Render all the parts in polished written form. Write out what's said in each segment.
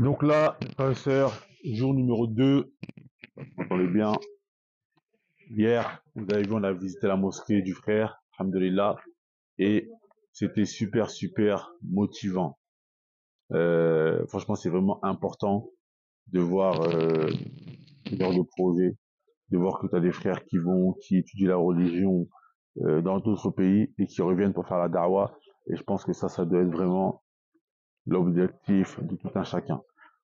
Donc là, frères et sœurs, jour numéro 2, vous entendez bien, hier, vous avez vu, on a visité la mosquée du frère, alhamdoulilah, et c'était super, super motivant. Franchement, c'est vraiment important de voir ce genre de projet, de voir que tu as des frères qui étudient la religion dans d'autres pays et qui reviennent pour faire la dawa. Et je pense que ça doit être vraiment l'objectif de tout un chacun.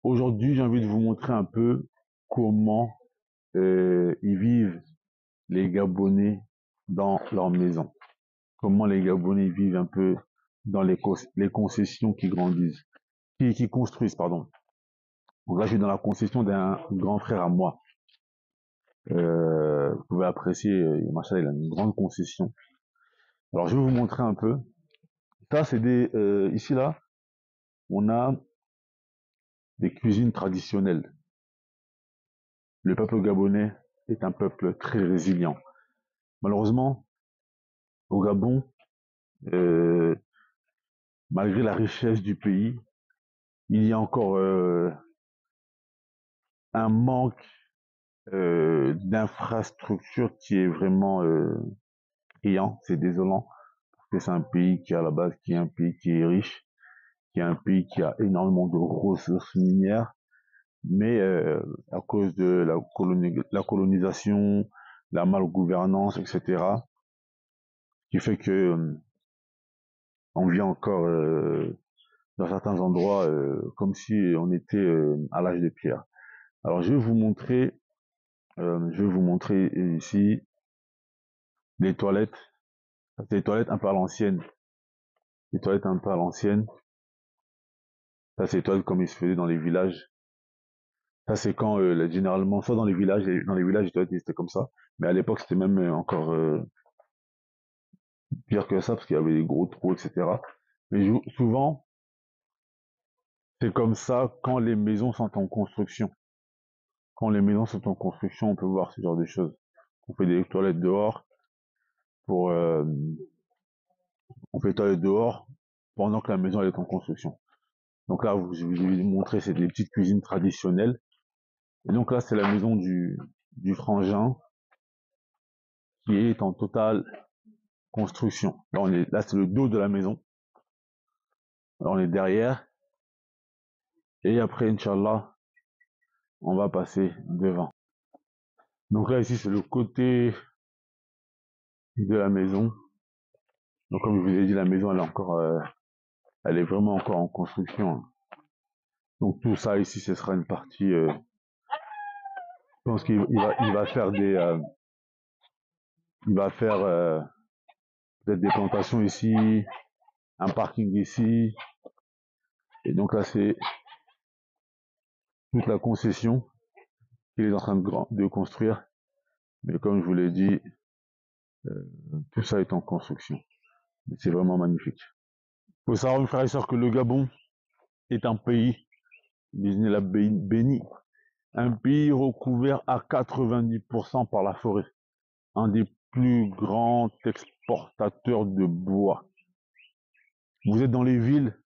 Aujourd'hui, j'ai envie de vous montrer un peu comment ils vivent les Gabonais dans leur maison. Comment les Gabonais vivent un peu dans les concessions qui grandissent, qui construisent, pardon. Donc là, je suis dans la concession d'un grand frère à moi. Vous pouvez apprécier, machin, il a une grande concession. Alors, je vais vous montrer un peu. Ça, c'est ici, là, on a des cuisines traditionnelles. Le peuple gabonais est un peuple très résilient. Malheureusement, au Gabon, euh, malgré la richesse du pays, il y a encore un manque d'infrastructures qui est vraiment criant. C'est désolant parce que c'est un pays qui à la base qui est un pays qui est riche, qui est un pays qui a énormément de ressources minières, mais à cause de la colonisation, la malgouvernance, etc., qui fait que on vit encore dans certains endroits comme si on était à l'âge de pierre. Alors je vais vous montrer ici les toilettes. C'est des toilettes un peu à l'ancienne. Les toilettes un peu à l'ancienne. Ça, c'est les toilettes comme ils se faisaient dans les villages. Ça, c'est quand, généralement, soit dans les villages, les toilettes, c'était comme ça. Mais à l'époque, c'était même encore pire que ça, parce qu'il y avait des gros trous, etc. Mais souvent, c'est comme ça quand les maisons sont en construction. Quand les maisons sont en construction, on peut voir ce genre de choses. On fait des toilettes dehors pour, on fait des toilettes dehors pendant que la maison elle est en construction. Donc là, je vous ai montré, c'est des petites cuisines traditionnelles. Et donc là, c'est la maison du frangin qui est en totale construction. Là, c'est le dos de la maison. Là, on est derrière. Et après, Inch'Allah, on va passer devant. Donc là, ici, c'est le côté de la maison. Donc comme je vous ai dit, la maison, elle est vraiment encore en construction. Donc tout ça ici, ce sera une partie. Je pense il va faire il va faire peut-être des plantations ici, un parking ici. Et donc là, c'est toute la concession qu'il est en train de construire. Mais comme je vous l'ai dit, tout ça est en construction. C'est vraiment magnifique. Il faut savoir, mes frères et sœurs, que le Gabon est un pays, Disney l'a béni, un pays recouvert à 90% par la forêt. Un des plus grands exportateurs de bois. Vous êtes dans les villes,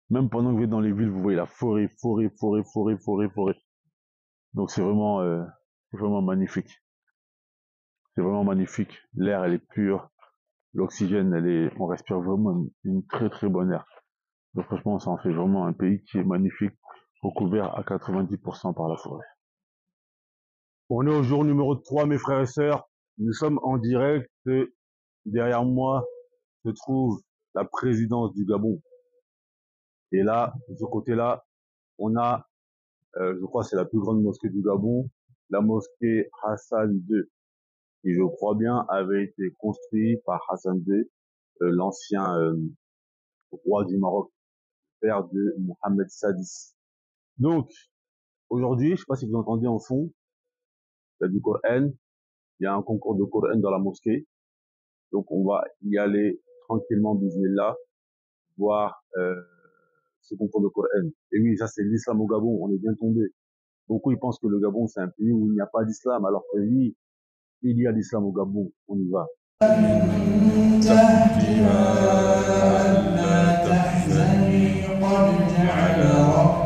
même pendant que vous êtes dans les villes, vous voyez la forêt, forêt, forêt, forêt, forêt, forêt. Donc c'est vraiment magnifique. C'est vraiment magnifique. L'air, elle est pure. L'oxygène, on respire vraiment une très très bonne air. Donc franchement, ça en fait vraiment un pays qui est magnifique, recouvert à 90% par la forêt. On est au jour numéro 3, mes frères et sœurs. Nous sommes en direct. Derrière moi se trouve la présidence du Gabon. Et là, de ce côté-là, on a, je crois que c'est la plus grande mosquée du Gabon, la mosquée Hassan II, qui je crois bien avait été construite par Hassan II, l'ancien roi du Maroc, père de Mohamed Sadis. Donc, aujourd'hui, je ne sais pas si vous entendez en fond, il y a du Coran, il y a un concours de Coran dans la mosquée. Donc, on va y aller tranquillement, bismillah, voir ce concours de Coran. Et oui, ça c'est l'islam au Gabon, on est bien tombé. Beaucoup ils pensent que le Gabon c'est un pays où il n'y a pas d'islam, alors que oui, il y a l'islam au Gabon, on y va. تحتها ألا تحزني قد جعل ربك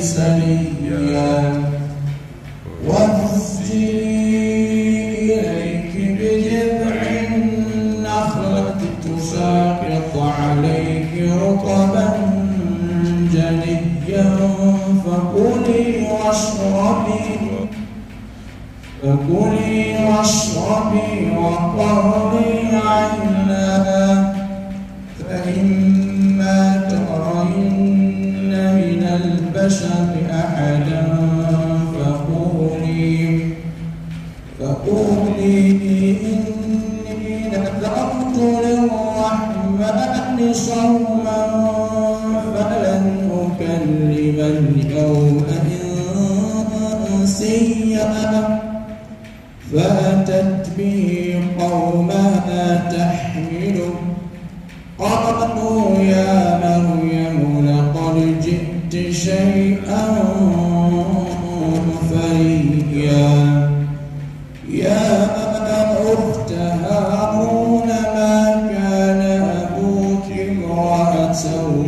سريا وهزي إليك بجذع النخلة تساقط عليك رطبا جنيا فكلي واشربي وقري عينا فإما ترين من البشر أحدا فقولي إني نذرت للرحمن صوما فلن أكلم اليوم إنسيا فأتت به قومها تحمله قالوا يا مريم لقد جئت شيئا فريا يا أخت هارون ما كان أبوك امرأ سوء